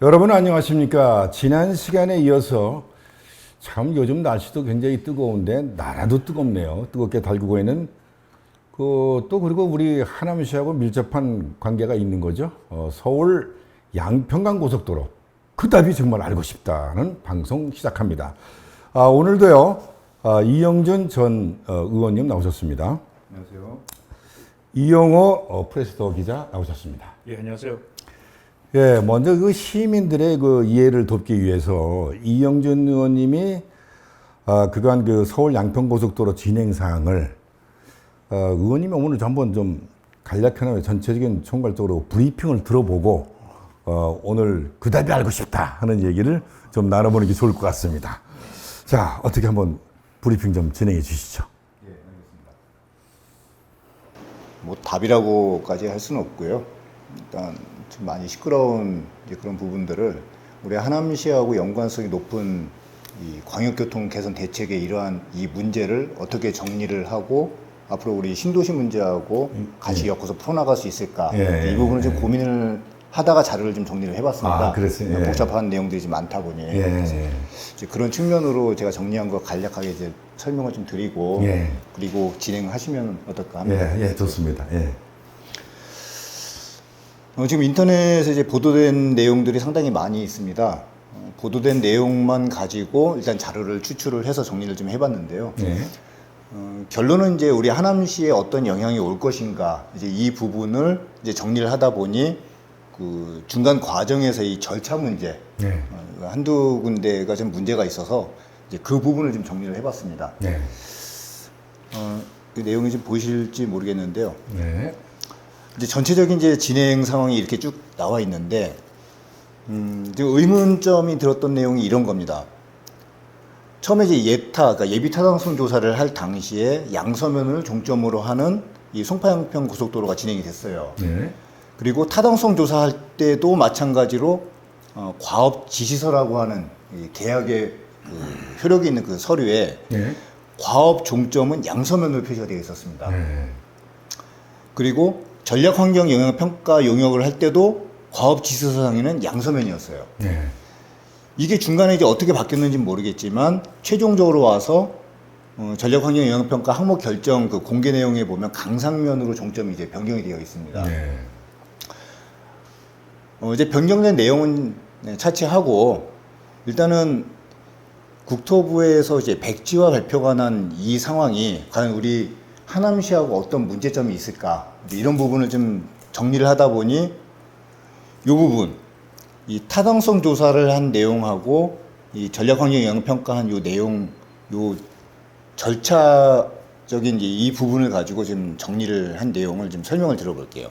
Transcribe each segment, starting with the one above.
여러분 안녕하십니까? 지난 시간에 이어서 참 요즘 날씨도 굉장히 뜨거운데 나라도 뜨겁네요. 뜨겁게 달구고 있는 또 그리고 우리 하남시하고 밀접한 관계가 있는 거죠. 서울 양평강 고속도로 그 답이 정말 알고 싶다는 방송 시작합니다. 오늘도요 이영준 전 의원님 나오셨습니다. 안녕하세요. 이영호 프레스더 기자 나오셨습니다. 예, 안녕하세요. 예, 먼저 그 시민들의 그 이해를 돕기 위해서 이영준 의원님이 그간 그 서울 양평고속도로 진행 사항을 의원님이 오늘 한번 좀 간략한 전체적인 총괄적으로 브리핑을 들어보고 오늘 그 답이 알고 싶다 하는 얘기를 좀 나눠보는 게 좋을 것 같습니다. 자, 어떻게 한번 브리핑 좀 진행해 주시죠. 예, 알겠습니다. 뭐 답이라고까지 할 수는 없고요. 일단 좀 많이 시끄러운 그런 부분들을 우리 하남시하고 연관성이 높은 이 광역교통 개선 대책의 이러한 이 문제를 어떻게 정리를 하고 앞으로 우리 신도시 문제하고 같이 엮어서 풀어나갈 수 있을까 이 부분을 좀 고민을 하다가 자료를 좀 정리를 해봤습니다. 그랬어요. 예. 복잡한 내용들이 좀 많다 보니 그래서 이제 그런 측면으로 제가 정리한 거 간략하게 이제 설명을 좀 드리고 그리고 진행하시면 어떨까 합니다. 예, 좋습니다. 예. 지금 인터넷에 이제 보도된 내용들이 상당히 많이 있습니다. 보도된 내용만 가지고 일단 자료를 추출을 해서 정리를 좀 해봤는데요. 결론은 이제 우리 하남시에 어떤 영향이 올 것인가 이제 이 부분을 이제 정리를 하다 보니 그 중간 과정에서 이 절차 문제 한두 군데가 좀 문제가 있어서 이제 그 부분을 좀 정리를 해봤습니다. 그 내용이 좀 보이실지 모르겠는데요. 이제 전체적인 이제 진행 상황이 이렇게 쭉 나와 있는데, 지금 의문점이 들었던 내용이 이런 겁니다. 처음에 이제 그러니까 예비 타당성 조사를 할 당시에 양서면을 종점으로 하는 이 송파양평 고속도로가 진행이 됐어요. 그리고 타당성 조사할 때도 마찬가지로 과업 지시서라고 하는 이 계약의 그 효력이 있는 그 서류에 과업 종점은 양서면으로 표시가 되어 있었습니다. 그리고 전략환경영향평가 용역을 할 때도 과업 지시서상에는 양서면이었어요. 이게 중간에 이제 어떻게 바뀌었는지는 모르겠지만 최종적으로 와서 전략환경영향평가 항목 결정 그 공개 내용에 보면 강상면으로 종점이 이제 변경이 되어 있습니다. 이제 변경된 내용은 차치하고 일단은 국토부에서 이제 백지화 발표가 난 이 상황이 과연 우리 하남시하고 어떤 문제점이 있을까 이런 부분을 좀 정리를 하다 보니 이 부분 이 타당성 조사를 한 내용하고 이 전략환경영향평가한 요 내용 요 절차적인 이 부분을 가지고 지금 정리를 한 내용을 좀 설명을 드려볼게요.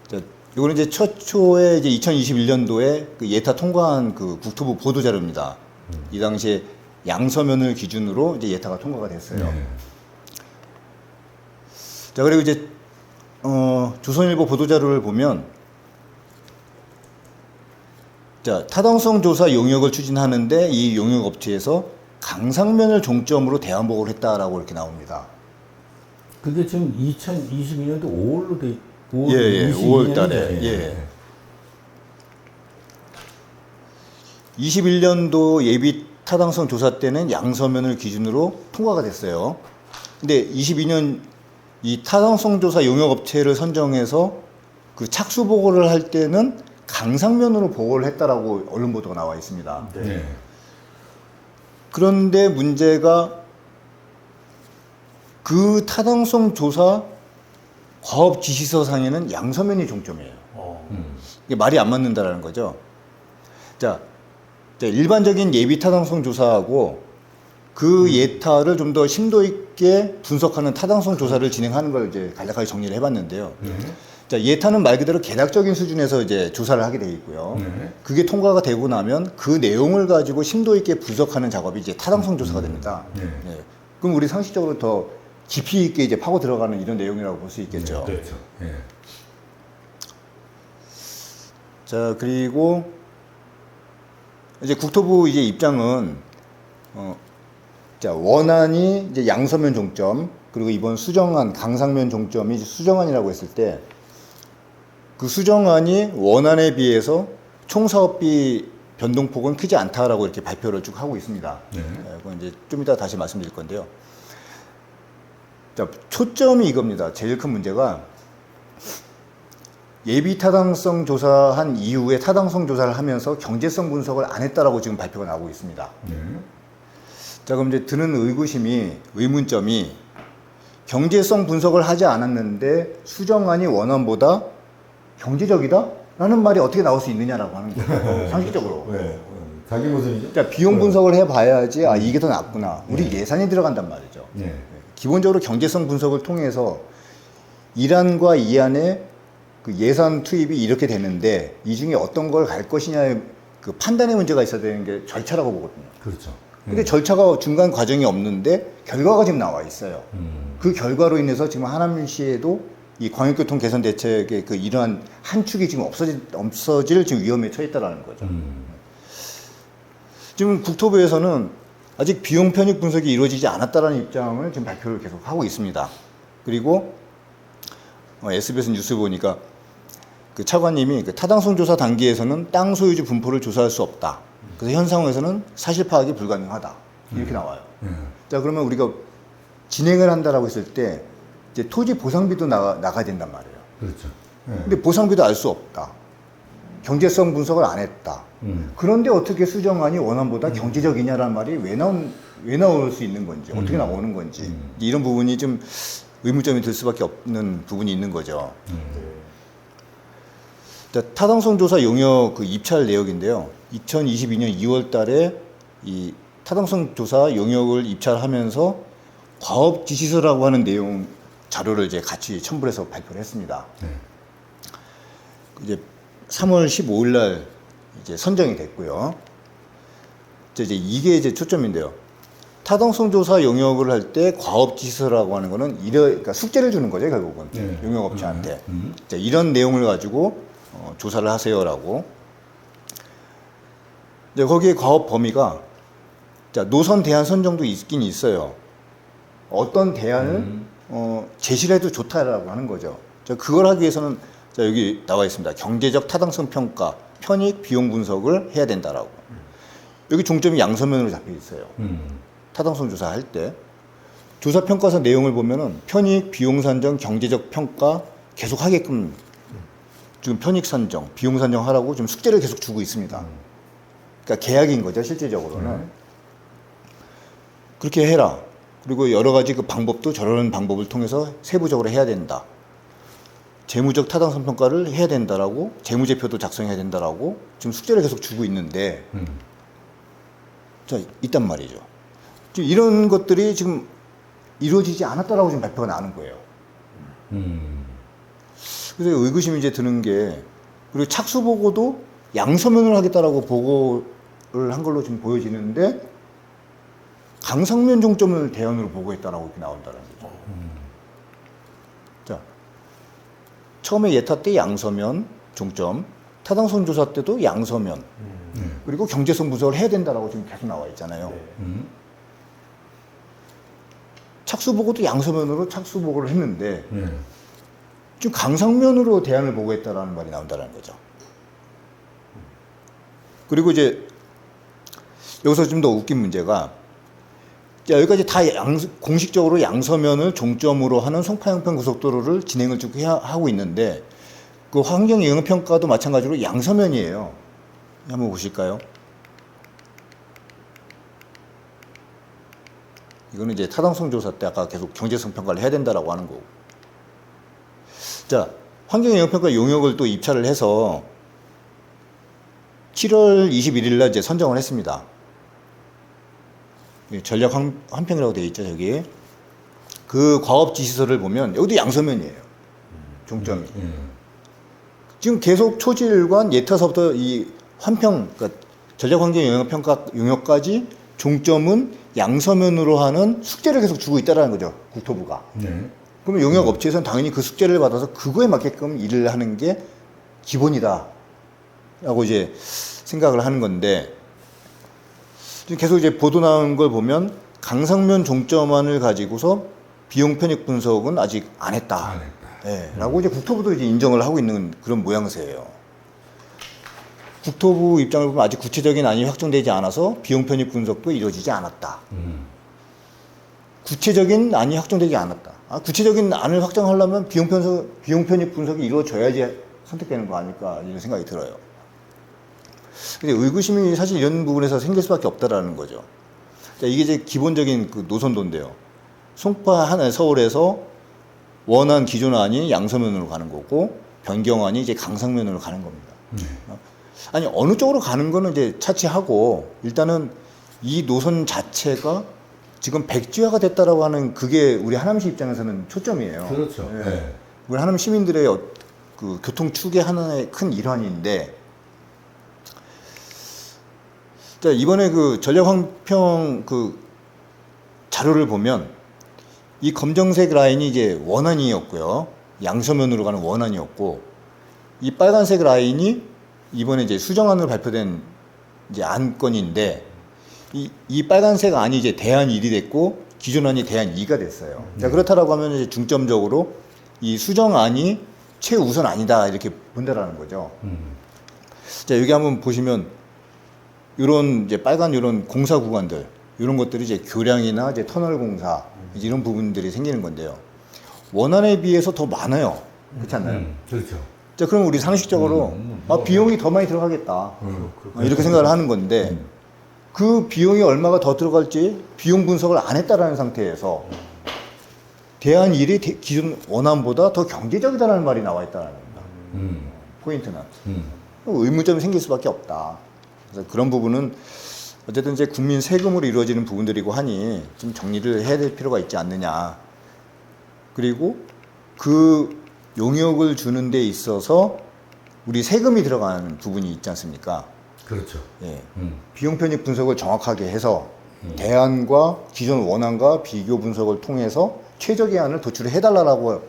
자, 이거는 이제 최초에 이제 2021년도에 그 예타 통과한 그 국토부 보도 자료입니다. 이 당시에 양서면을 기준으로 이제 예타가 통과가 됐어요. 자, 그리고 이제 조선일보 보도자료를 보면 자, 타당성 조사 용역을 추진하는데 이 용역 업체에서 강상면을 종점으로 대안보고를 했다라고 이렇게 나옵니다. 그게 지금 2022년도 5월로 돼 5월 달에 21년도 예비 타당성 조사 때는 양서면을 기준으로 통과가 됐어요. 근데 22년 이 타당성 조사 용역 업체를 선정해서 그 착수 보고를 할 때는 강상면으로 보고를 했다라고 언론 보도가 나와 있습니다. 그런데 문제가 그 타당성 조사 과업 지시서상에는 양서면이 종점이에요. 이게 말이 안 맞는다라는 거죠. 자, 일반적인 예비 타당성 조사하고 그 예타를 좀 더 심도 있게 분석하는 타당성 조사를 진행하는 걸 이제 간략하게 정리를 해봤는데요. 자, 예타는 말 그대로 개략적인 수준에서 이제 조사를 하게 되어 있고요. 그게 통과가 되고 나면 그 내용을 가지고 심도 있게 분석하는 작업이 이제 타당성 조사가 됩니다. 그럼 우리 상식적으로 더 깊이 있게 이제 파고 들어가는 이런 내용이라고 볼 수 있겠죠. 그렇죠. 자, 그리고 이제 국토부 이제 입장은 자, 원안이 이제 양서면 종점, 그리고 이번 수정안 강상면 종점이 수정안이라고 했을 때 그 수정안이 원안에 비해서 총 사업비 변동폭은 크지 않다라고 이렇게 발표를 쭉 하고 있습니다. 네. 그건 이제 좀 이따 다시 말씀드릴 건데요. 자, 초점이 이겁니다. 제일 큰 문제가 예비 타당성 조사한 이후에 타당성 조사를 하면서 경제성 분석을 안 했다라고 지금 발표가 나오고 있습니다. 네. 자, 그럼 이제 드는 의문점이 경제성 분석을 하지 않았는데 수정안이 원안보다 경제적이다? 라는 말이 어떻게 나올 수 있느냐라고 하는 거예요. 상식적으로. 왜? 자기 모습이죠? 자, 비용 분석을 해봐야지, 아, 이게 더 낫구나. 우리 예산이 들어간단 말이죠. 네. 기본적으로 경제성 분석을 통해서 1안과 2안의 그 예산 투입이 이렇게 되는데 이 중에 어떤 걸 갈 것이냐의 그 판단의 문제가 있어야 되는 게 절차라고 보거든요. 그렇죠. 근데 절차가 중간 과정이 없는데 결과가 지금 나와 있어요. 그 결과로 인해서 지금 하남시에도 이 광역교통 개선 대책의 그 이러한 한 축이 지금 없어질 지금 위험에 처해 있다라는 거죠. 지금 국토부에서는 아직 비용 편익 분석이 이루어지지 않았다라는 입장을 지금 발표를 계속 하고 있습니다. 그리고 SBS 뉴스 보니까 그 차관님이 그 타당성 조사 단계에서는 땅 소유주 분포를 조사할 수 없다. 그래서 현 상황에서는 사실 파악이 불가능하다. 이렇게 나와요. 자, 그러면 우리가 진행을 한다라고 했을 때 이제 토지 보상비도 나가야 된단 말이에요. 그렇죠. 근데 보상비도 알 수 없다. 경제성 분석을 안 했다. 그런데 어떻게 수정안이 원안보다 경제적이냐라는 말이 왜 나올 수 있는 건지, 어떻게 나오는 건지, 이런 부분이 좀 의문점이 들 수밖에 없는 부분이 있는 거죠. 자, 타당성 조사 용역 그 입찰 내역인데요. 2022년 2월 달에 이 타당성 조사 용역을 입찰하면서 과업 지시서라고 하는 내용 자료를 이제 같이 첨부해서 발표를 했습니다. 이제 3월 15일 날 이제 선정이 됐고요. 이제 이게 이제 초점인데요. 타당성 조사 용역을 할 때 과업 지시서라고 하는 거는 그러니까 숙제를 주는 거죠, 결국은. 네. 용역업체한테. 자, 이런 내용을 가지고 조사를 하세요라고. 이제 거기에 과업 범위가 자, 노선 대안 선정도 있긴 있어요. 어떤 대안을 제시를 해도 좋다라고 하는 거죠. 자, 그걸 하기 위해서는 자, 여기 나와 있습니다. 경제적 타당성 평가, 편익, 비용 분석을 해야 된다라고. 여기 종점이 양서면으로 잡혀 있어요. 타당성 조사할 때. 조사 평가서 내용을 보면은 편익, 비용 산정, 경제적 평가 계속 하게끔 지금 편익 산정, 비용 산정 하라고 지금 숙제를 계속 주고 있습니다. 그러니까 계약인 거죠, 실질적으로는. 그렇게 해라. 그리고 여러 가지 그 방법도 저런 방법을 통해서 세부적으로 해야 된다. 재무적 타당성 평가를 해야 된다라고, 재무제표도 작성해야 된다라고 지금 숙제를 계속 주고 있는데, 자, 있단 말이죠. 지금 이런 것들이 지금 이루어지지 않았다라고 지금 발표가 나는 거예요. 그래서 의구심이 이제 드는 게, 그리고 착수 보고도 양서면을 하겠다라고 보고를 한 걸로 지금 보여지는데, 강상면 종점을 대안으로 보고했다라고 이렇게 나온다는 거죠. 자, 처음에 예타 때 양서면 종점, 타당성 조사 때도 양서면, 그리고 경제성 분석을 해야 된다라고 지금 계속 나와 있잖아요. 착수 보고도 양서면으로 착수 보고를 했는데, 지금 강상면으로 대안을 보고했다라는 말이 나온다는 거죠. 그리고 이제 여기서 좀 더 웃긴 문제가, 자, 여기까지 다 공식적으로 양서면을 종점으로 하는 송파영평 고속도로를 진행을 쭉 하고 있는데, 그 환경영향평가도 마찬가지로 양서면이에요. 한번 보실까요? 이거는 이제 타당성 조사 때 아까 계속 경제성 평가를 해야 된다라고 하는 거고. 자, 환경영향평가 용역을 또 입찰을 해서 7월 21일 날 이제 선정을 했습니다. 전략 환평이라고 되어 있죠, 저기. 그 과업 지시서를 보면 여기도 양서면이에요. 종점이. 지금 계속 초지일관 예타서부터 이 환평, 그러니까 전략 환경 영역 평가 용역까지 종점은 양서면으로 하는 숙제를 계속 주고 있다라는 거죠, 국토부가. 그러면 용역 업체에서는 당연히 그 숙제를 받아서 그거에 맞게끔 일을 하는 게 기본이다. 라고 이제 생각을 하는 건데, 지금 계속 이제 보도 나온 걸 보면 강상면 종점안을 가지고서 비용 편익 분석은 아직 안 했다. 네, 라고 이제 국토부도 이제 인정을 하고 있는 그런 모양새예요. 국토부 입장을 보면 아직 구체적인 안이 확정되지 않아서 비용 편입 분석도 이루어지지 않았다. 구체적인 안이 확정되지 않았다. 구체적인 안을 확정하려면 비용 편입 분석이 이루어져야지 선택되는 거 아닐까 이런 생각이 들어요. 근데 의구심이 사실 이런 부분에서 생길 수밖에 없다라는 거죠. 자, 이게 이제 기본적인 그 노선도인데요. 서울에서 원안 기존 안이 양서면으로 가는 거고 변경안이 이제 강상면으로 가는 겁니다. 아니 어느 쪽으로 가는 거는 이제 차치하고 일단은 이 노선 자체가 지금 백지화가 됐다라고 하는 그게 우리 하남시 입장에서는 초점이에요. 그렇죠. 예. 네. 우리 하남 시민들의 그 교통 축의 하나의 큰 일환인데, 자 이번에 그 전략 환평 그 자료를 보면 이 검정색 라인이 이제 원안이었고요. 양서면으로 가는 원안이었고, 이 빨간색 라인이 이번에 이제 수정안으로 발표된 이제 안건인데, 이 빨간색 안이 이제 대안 1이 됐고, 기존 안이 대안 2가 됐어요. 자, 그렇다라고 하면 이제 중점적으로 이 수정안이 최우선 아니다, 이렇게 본다라는 거죠. 자, 여기 한번 보시면, 요런 이제 빨간 요런 공사 구간들, 이런 것들이 이제 교량이나 이제 터널 공사, 이제 이런 부분들이 생기는 건데요. 원안에 비해서 더 많아요. 그렇지 않나요? 그렇죠. 자, 그럼 우리 상식적으로 비용이 더 많이 들어가겠다. 이렇게 생각을 하는 건데, 그 비용이 얼마가 더 들어갈지 비용 분석을 안 했다라는 상태에서 대안 1이 기존 원안보다 더 경제적이다라는 말이 나와 있다는 겁니다. 포인트는. 의문점이 생길 수밖에 없다. 그래서 그런 부분은 어쨌든 이제 국민 세금으로 이루어지는 부분들이고 하니 좀 정리를 해야 될 필요가 있지 않느냐. 그리고 그 용역을 주는 데 있어서 우리 세금이 들어가는 부분이 있지 않습니까? 그렇죠. 예. 비용 편입 분석을 정확하게 해서 대안과 기존 원안과 비교 분석을 통해서 최적의 안을 도출을 해달라고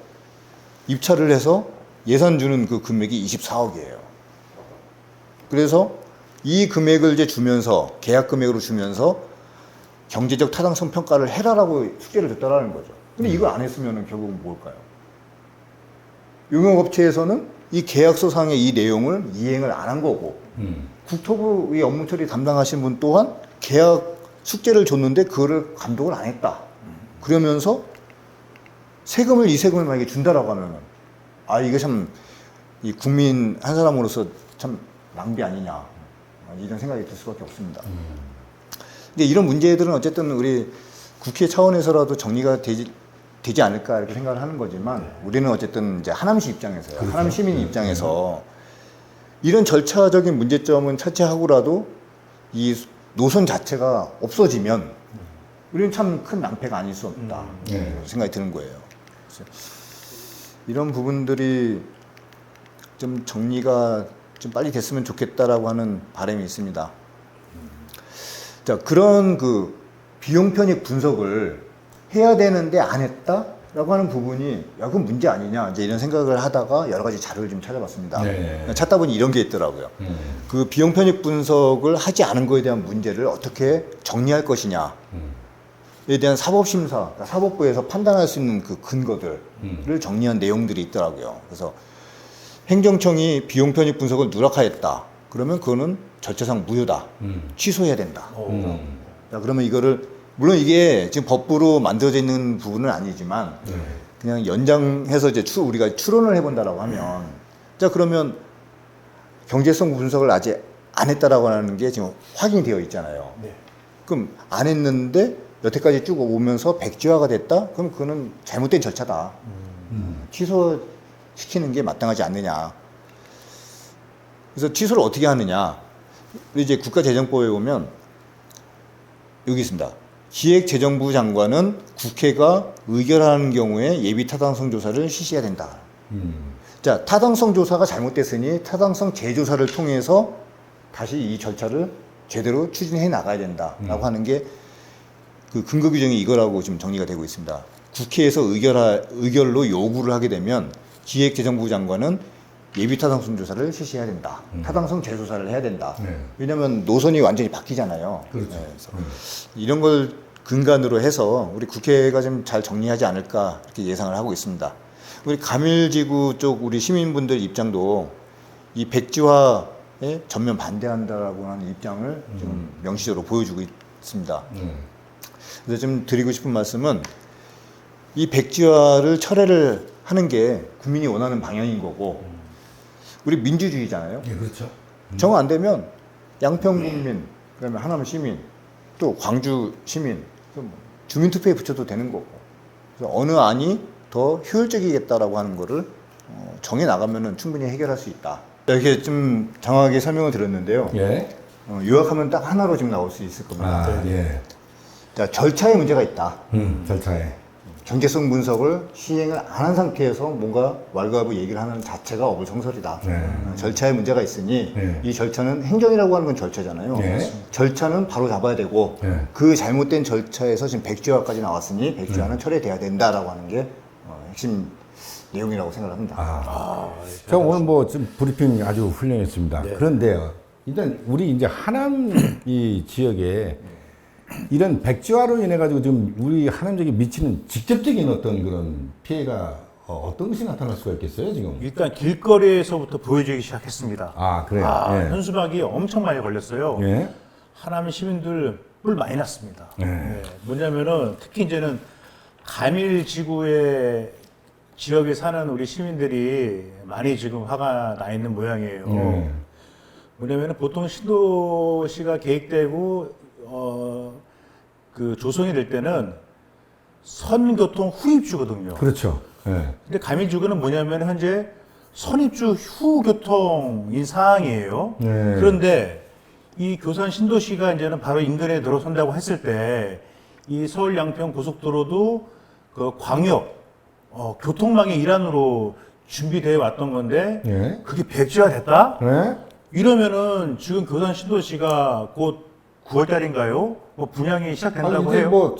입찰을 해서 예산 주는 그 금액이 24억이에요. 그래서 이 금액을 이제 주면서 계약 금액으로 주면서 경제적 타당성 평가를 해라라고 숙제를 줬다라는 거죠. 근데 이걸 안 했으면 결국은 뭘까요? 용역업체에서는 이 계약서상의 이 내용을 이행을 안 한 거고, 국토부의 업무 처리 담당하신 분 또한 계약 숙제를 줬는데 그거를 감독을 안 했다. 그러면서 이 세금을 만약에 준다라고 하면은, 이게 참, 이 국민 한 사람으로서 참 낭비 아니냐. 이런 생각이 들 수밖에 없습니다. 근데 이런 문제들은 어쨌든 우리 국회 차원에서라도 정리가 되지 않을까 이렇게 생각을 하는 거지만, 우리는 어쨌든 이제 하남시 입장에서요. 그렇죠. 하남 시민 입장에서 이런 절차적인 문제점은 차치하고라도 이 노선 자체가 없어지면 우리는 참 큰 낭패가 아닐 수 없다. 생각이 드는 거예요. 그래서 이런 부분들이 좀 정리가 좀 빨리 됐으면 좋겠다라고 하는 바람이 있습니다. 자, 그런 그 비용 편입 분석을 해야 되는데 안 했다라고 하는 부분이 그건 문제 아니냐 이제 이런 생각을 하다가 여러 가지 자료를 좀 찾아봤습니다. 네. 찾다 보니 이런 게 있더라고요. 그 비용 편입 분석을 하지 않은 거에 대한 문제를 어떻게 정리할 것이냐에 대한 사법심사, 그러니까 사법부에서 판단할 수 있는 그 근거들을 정리한 내용들이 있더라고요. 그래서 행정청이 비용 편입 분석을 누락하였다. 그러면 그거는 절차상 무효다. 취소해야 된다. 자, 그러면 이거를 물론 이게 지금 법부로 만들어져 있는 부분은 아니지만 그냥 연장해서 이제 우리가 추론을 해본다라고 하면, 자 그러면 경제성 분석을 아직 안 했다라고 하는 게 지금 확인이 되어 있잖아요. 네. 그럼 안 했는데 여태까지 쭉 오면서 백지화가 됐다? 그럼 그거는 잘못된 절차다. 취소시키는 게 마땅하지 않느냐. 그래서 취소를 어떻게 하느냐. 이제 국가재정법에 보면 여기 있습니다. 기획재정부 장관은 국회가 의결하는 경우에 예비 타당성 조사를 실시해야 된다. 자, 타당성 조사가 잘못됐으니 타당성 재조사를 통해서 다시 이 절차를 제대로 추진해 나가야 된다라고 하는 게 그 근거 규정이 이거라고 지금 정리가 되고 있습니다. 국회에서 의결로 요구를 하게 되면 기획재정부 장관은 예비 타당성 조사를 실시해야 된다. 타당성 재조사를 해야 된다. 왜냐하면 노선이 완전히 바뀌잖아요. 그렇죠. 그래서 이런 걸 근간으로 해서 우리 국회가 좀 잘 정리하지 않을까 이렇게 예상을 하고 있습니다. 우리 가밀지구 쪽 우리 시민분들 입장도 이 백지화 전면 반대한다라고 하는 입장을 좀 명시적으로 보여주고 있습니다. 그래서 좀 드리고 싶은 말씀은 이 백지화를 철회를 하는 게 국민이 원하는 방향인 거고 우리 민주주의잖아요. 예, 그렇죠. 정 안 되면 양평 국민, 그다음에 하남 시민, 또 광주 시민 주민투표에 붙여도 되는 거고. 그래서 어느 안이 더 효율적이겠다라고 하는 거를 정해 나가면은 충분히 해결할 수 있다. 이렇게 좀 장황하게 설명을 드렸는데요. 예. 요약하면 딱 하나로 지금 나올 수 있을 겁니다. 아, 예. 자, 절차에 문제가 있다. 절차에. 경제성 분석을 시행을 안 한 상태에서 뭔가 왈가부 얘기를 하는 자체가 어불성설이다. 절차에 문제가 있으니 네. 이 절차는 행정이라고 하는 건 절차잖아요. 네. 절차는 바로 잡아야 되고 네. 그 잘못된 절차에서 지금 백지화까지 나왔으니 백지화는 철회돼야 된다라고 하는 게 핵심 내용이라고 생각합니다. 자, 오늘 뭐 좀 브리핑 아주 훌륭했습니다. 그런데요, 일단 우리 이제 하남 이 지역에 이런 백지화로 인해 가지고 지금 우리 하남 지역에 미치는 직접적인 어떤 그런 피해가 어떤 것이 나타날 수가 있겠어요, 지금? 일단 길거리에서부터 보여지기 시작했습니다. 아, 그래요. 예. 현수막이 엄청 많이 걸렸어요. 예. 하남 시민들 뿔 많이 났습니다. 네. 예. 뭐냐면은 특히 이제는 가밀 지구의 지역에 사는 우리 시민들이 많이 지금 화가 나 있는 모양이에요. 네. 뭐냐면은 보통 신도시가 계획되고 그 조성이 될 때는 선교통 후입주거든요. 그렇죠. 예. 근데 가밀지구는 뭐냐면 현재 선입주 후 교통인 상황이에요. 네. 그런데 이 교산 신도시가 이제는 바로 인근에 들어선다고 했을 때 이 서울 양평 고속도로도 그 광역 교통망의 일환으로 준비되어 왔던 건데 예. 그게 백지화됐다? 네? 이러면은 지금 교산 신도시가 곧 9월 달인가요? 뭐 분양이 시작된다고 이제 해요. 뭐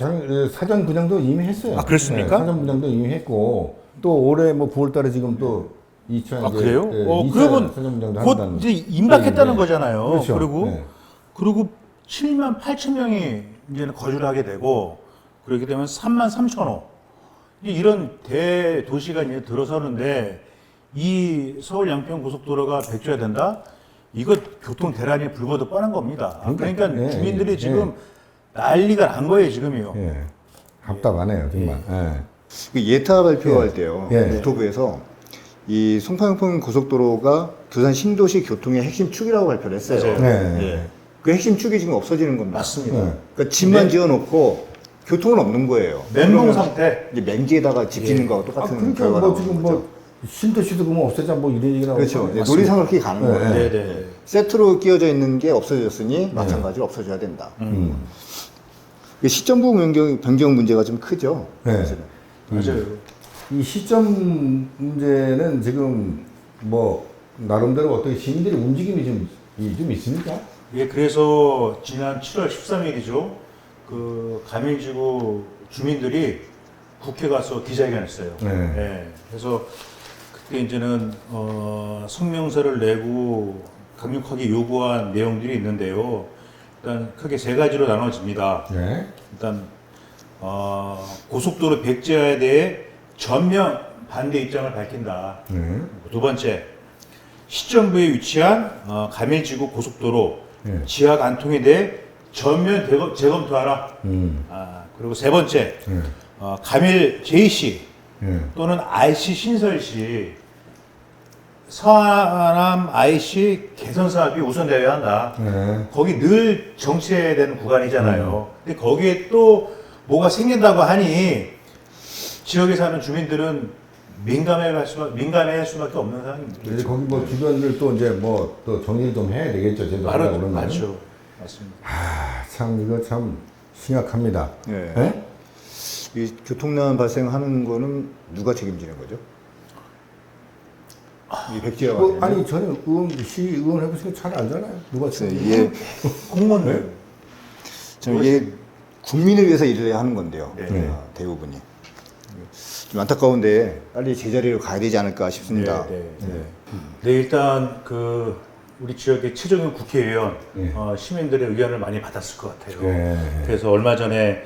사전 분양도 이미 했어요. 아, 그렇습니까? 네, 사전 분양도 이미 했고 또 올해 뭐 9월 달에 지금 또 2차 아, 그래요? 예, 2차 그러면 사전 분양도 곧 한다는 이제 임박했다는 얘기인데. 거잖아요. 그렇죠. 그리고 네. 그리고 7만 8천 명이 이제는 거주를 하게 되고 그렇게 되면 3만 3천 호. 이런 대도시가 이제 들어서는데 이 서울 양평 고속도로가 백지화된다? 이거 교통 대란이 불거도 뻔한 겁니다. 그러니까 예, 주민들이 예, 지금 난리가 난 거예요, 지금이요. 예. 답답하네요, 정말. 예. 그 예타 발표할 때요. 예. 국토부에서 이 송파영평 고속도로가 교산 신도시 교통의 핵심 축이라고 발표를 했어요. 맞아요. 네. 예. 그 핵심 축이 지금 없어지는 겁니다. 맞습니다. 네. 그러니까 집만 지어놓고 교통은 없는 거예요. 멘붕 그러면 상태. 이제 맹지에다가 집 짓는 거하고 아, 똑같은 그러니까 결과가 뭐 나오는 지금 거죠. 뭐 신도시도 그러면 없애자 뭐 이런 얘기 나오고. 그렇죠. 이제 놀이상을 그렇게 가는 네, 거예요. 네. 네네. 세트로 끼워져 있는 게 없어졌으니 마찬가지로 없어져야 된다. 그 시점부 변경 문제가 좀 크죠. 네. 사실은. 맞아요. 이 시점 문제는 지금 뭐 나름대로 어떻게 시민들의 움직임이 좀 있습니까? 예, 그래서 지난 7월 13일이죠. 그 가밀지구 주민들이 국회 가서 기자회견했어요. 네. 예, 그래서 그때 이제는 성명서를 내고 강력하게 요구한 내용들이 있는데요. 일단 크게 세 가지로 나눠집니다. 네. 일단 고속도로 백지화에 대해 전면 반대 입장을 밝힌다. 네. 두 번째, 시점부에 위치한 가밀지구 고속도로 네. 지하 간통에 대해 전면 재검토하라. 그리고 세 번째, 네. 가밀 JC 네. 또는 IC 신설시 서하남 IC 개선 사업이 우선되어야 한다. 네. 거기 늘 정체되는 구간이잖아요. 근데 거기에 또 뭐가 생긴다고 하니 지역에 사는 주민들은 민감해할 수밖에 없는 상황입니다. 이제 거기 뭐 주변을 또 이제 뭐 또 정리를 좀 해야 되겠죠. 제도 하려고 그러면. 맞죠. 맞습니다. 참 이거 참 심각합니다. 예. 네? 이 교통난 발생하는 거는 누가 책임지는 거죠? 이 백지화가 뭐, 되면? 아니 저는 시의원 해보시니까 잘 알잖아요. 누가 글쎄, 지금 이게 공무원들. 좀 이게 국민을 위해서 일을 하는 건데요. 네. 대부분이. 좀 안타까운데 빨리 제자리로 가야 되지 않을까 싶습니다. 네, 일단 그 우리 지역의 최종현 국회의원 네. 시민들의 의견을 많이 받았을 것 같아요. 네. 그래서 얼마 전에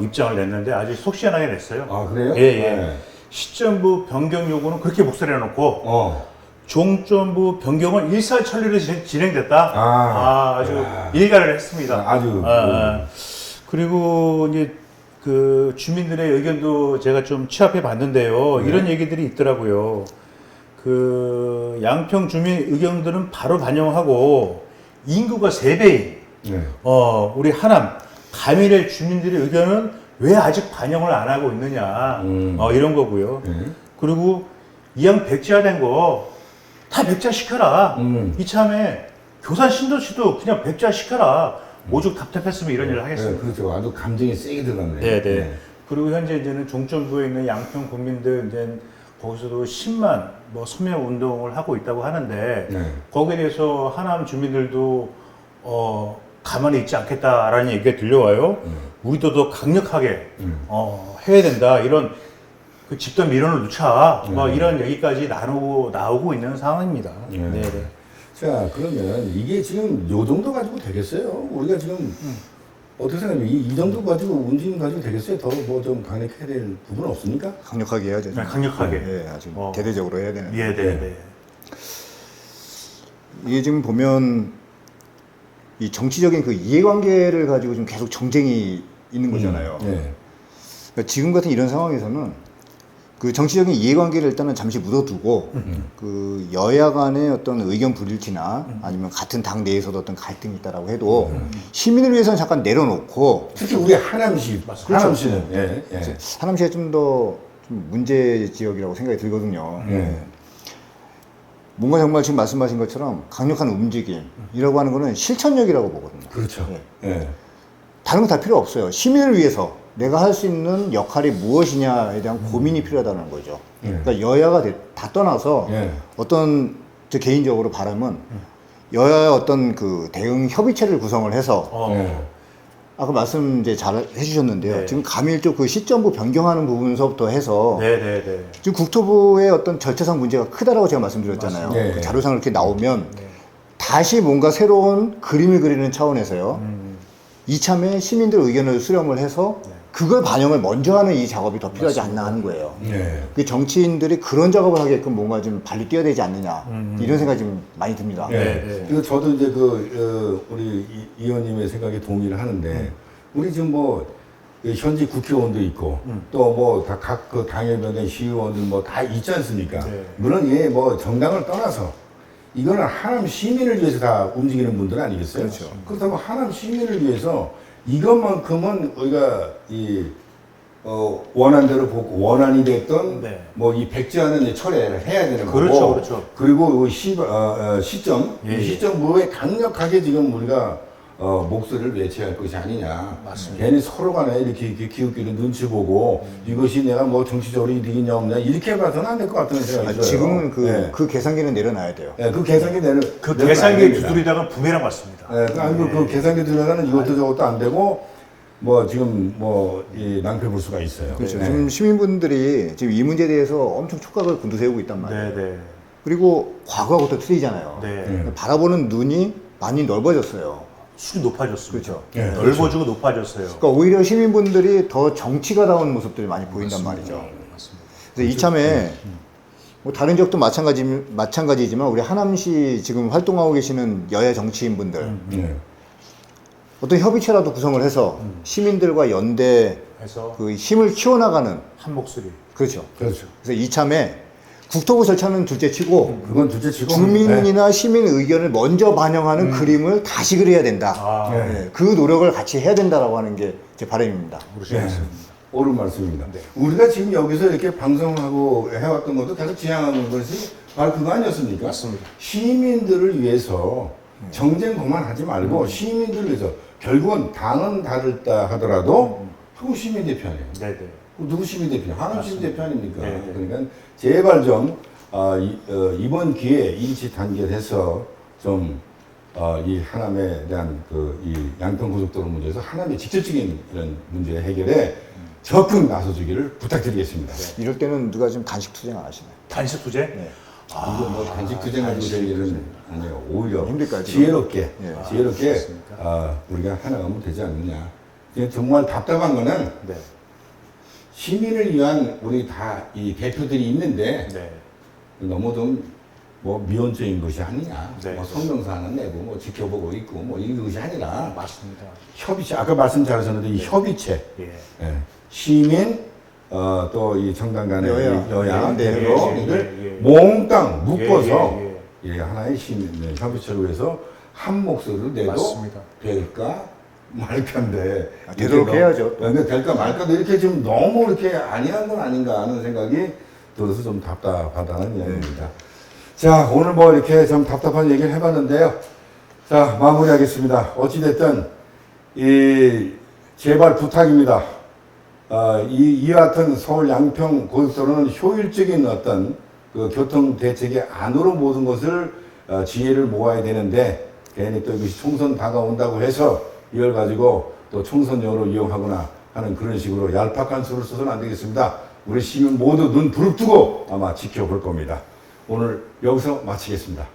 입장을 냈는데 아주 속 시원하게 냈어요. 아 그래요? 예, 예. 네. 시점부 변경 요구는 그렇게 목소리를 놓고 종점부 변경은 일사천리로 진행됐다. 아주 야. 일가를 했습니다. 아주. 그리고 이제 그 주민들의 의견도 제가 좀 취합해 봤는데요. 이런 얘기들이 있더라고요. 그 양평 주민 의견들은 바로 반영하고 인구가 3배인 네. 우리 하남 가미래 주민들의 의견은 왜 아직 반영을 안 하고 있느냐 이런 거고요. 그리고 이왕 백지화된 거 다 백자 시켜라. 이참에 교산 신도시도 그냥 백자 시켜라. 오죽 답답했으면 이런 일을 하겠습니다. 네, 그렇죠. 아주 감정이 세게 들어갔네요. 네네. 그리고 현재 이제는 종점부에 있는 양평 국민들 이제 거기서도 10만 뭐 서명 운동을 하고 있다고 하는데 네. 거기에 대해서 하남 주민들도 가만히 있지 않겠다라는 얘기가 들려와요. 우리도 더 강력하게 해야 된다 이런 그 집단 민원을 넣자 뭐 이런 얘기까지 나오고 있는 상황입니다. 네네. 자, 그러면 이게 지금 요 정도 가지고 되겠어요? 우리가 지금 어떻게 생각해요? 이 정도 가지고 움직임 가지고 되겠어요? 더 뭐 좀 강력해야 될 부분 없습니까? 강력하게 해야죠. 네, 강력하게. 예, 아주 대대적으로 해야 되는. 예, 네, 네. 이게 지금 보면 이 정치적인 그 이해관계를 가지고 좀 계속 정쟁이 있는 거잖아요. 네. 그러니까 지금 같은 이런 상황에서는 그 정치적인 이해관계를 일단은 잠시 묻어두고 그 여야 간의 어떤 의견 불일치나 아니면 같은 당 내에서도 어떤 갈등이 있다라고 해도 시민을 위해서는 잠깐 내려놓고 특히 우리 하남시, 하남시는 예, 예. 하남시가 좀 더 문제 지역이라고 생각이 들거든요. 뭔가 정말 지금 말씀하신 것처럼 강력한 움직임이라고 하는 거는 실천력이라고 보거든요. 그렇죠. 예. 예. 다른 거 다 필요 없어요. 시민을 위해서 내가 할 수 있는 역할이 무엇이냐에 대한 고민이 필요하다는 거죠. 그러니까 여야가 다 떠나서 예. 어떤 저 개인적으로 바람은 여야의 어떤 그 대응 협의체를 구성을 해서 예. 아까 말씀 이제 잘 해주셨는데요. 네. 지금 감일교 그 시점부 변경하는 부분서부터 해서 네네네. 지금 국토부의 어떤 절차상 문제가 크다라고 제가 말씀드렸잖아요. 맞습니다. 네. 그 자료상 이렇게 나오면 다시 뭔가 새로운 그림을 그리는 차원에서요. 이참에 시민들 의견을 수렴을 해서 그걸 반영을 먼저 하는 이 작업이 더 필요하지 않나 하는 거예요. 예. 그 정치인들이 그런 작업을 하게끔 뭔가 좀 발리 뛰어야 되지 않느냐 이런 생각이 좀 많이 듭니다. 예. 네. 그래서 저도 이제 우리 이 의원님의 생각에 동의를 하는데 우리 지금 뭐 현직 국회의원도 있고 또 뭐 다 각 그 당협위원회 시의원들 뭐 다 있지 않습니까? 네. 물론 이게 뭐 정당을 떠나서 이거는 하남 시민을 위해서 다 움직이는 분들 아니겠어요? 그렇죠. 그렇다면 하남 시민을 위해서 이것만큼은 우리가 원안대로 보고 원안이 됐던 네. 뭐 이 백지화는 이제 철회를 해야 되는 그렇죠, 거고 그렇죠. 그리고 그 시점 예, 이 시점부에 강력하게 지금 우리가 목소리를 외쳐야 할 것이 아니냐. 맞습니다. 괜히 서로 간에 이렇게 기웃기웃 눈치 보고 이것이 내가 뭐 정치적으로 이득이냐 없냐 이렇게 봐서는 안 될 것 같은 생각이 들어요. 지금은 예. 그 계산기는 내려놔야 돼요. 예, 그 계산기 그 계산기에 두드리다가 부메랑 맞습니다. 예, 아니고 그 계산기 들어가는 이것도 저것도 안 되고 뭐 지금 이 낭패 볼 수가 있어요. 그렇죠. 네. 지금 시민분들이 지금 이 문제에 대해서 엄청 촉각을 곤두세우고 있단 말이에요. 네네. 그리고 과거하고 또 틀리잖아요. 네. 바라보는 눈이 많이 넓어졌어요. 술이 높아졌습니다. 그렇죠. 예, 넓어지고 높아졌어요. 그러니까 오히려 시민분들이 더 정치가다운 모습들이 많이 보인단 말이죠. 맞습니다. 그래서 이참에 뭐 다른 지역도 마찬가지지만 우리 하남시 지금 활동하고 계시는 여야 정치인분들 예. 어떤 협의체라도 구성을 해서 시민들과 연대 해서 그 힘을 키워나가는 한 목소리. 그렇죠. 그렇죠. 그래서 이참에 국토부 절차는 둘째치고 그건 둘째치고 주민이나 시민 의견을 먼저 반영하는 그림을 다시 그려야 된다. 아, 네. 네, 그 노력을 같이 해야 된다라고 하는 게 제 바람입니다. 그러시겠습니다. 옳은 말씀입니다. 우리가 지금 여기서 이렇게 방송하고 해왔던 것도 계속 지향하는 것이 바로 그거 아니었습니까? 맞습니다. 시민들을 위해서 정쟁 그만하지 말고 시민들을 위해서 결국은 당은 다르다 하더라도 그 시민 대표 아니에요. 네네. 누구 시민 대표냐? 하남 시민 대표 아닙니까? 네. 그러니까 제발 좀 이번 기회에 인치 단결해서 좀 이 하남에 대한 이 양평 고속도로 문제에서 하남의 직접적인 이런 문제 해결에 적극 나서주기를 부탁드리겠습니다. 이럴 때는 누가 좀 단식 투쟁 안 하시나요? 단식 투쟁? 네. 이거 뭐 단식 투쟁하고 될 일은 아니에요. 오히려 힘들까요, 지금? 지혜롭게, 예. 지혜롭게 우리가 하나가면 되지 않느냐. 이게 정말 답답한 거는 네. 시민을 위한 우리 다 이 대표들이 있는데 네. 너무 좀 뭐 미온적인 것이 아니냐, 네. 뭐 성명사는 내고 뭐 지켜보고 있고 뭐 이것이 아니라 맞습니다. 협의체 아까 말씀 잘하셨는데 이 협의체 예. 예, 시민 또 이 정당 간의 여야 네, 대표를 몽땅 묶어서 예, 예, 하나의 시민 협의체로 해서 한 목소리를 내도 맞습니다. 될까 말까인데 되도록 이렇게 해야죠. 그러니까 될까 말까도 이렇게 좀 너무 이렇게 아니한 건 아닌가 하는 생각이 들어서 좀 답답하다는 이야기입니다. 자, 오늘 뭐 이렇게 좀 답답한 얘기를 해봤는데요. 자, 마무리하겠습니다. 어찌됐든 제발 부탁입니다. 이 같은 서울 양평 고속도로는 효율적인 어떤 그 교통 대책의 안으로 모든 것을 지혜를 모아야 되는데 괜히 또 이것이 총선 다가온다고 해서 이걸 가지고 또 총선용으로 이용하거나 하는 그런 식으로 얄팍한 수를 써서는 안 되겠습니다. 우리 시민 모두 눈 부릅뜨고 아마 지켜볼 겁니다. 오늘 여기서 마치겠습니다.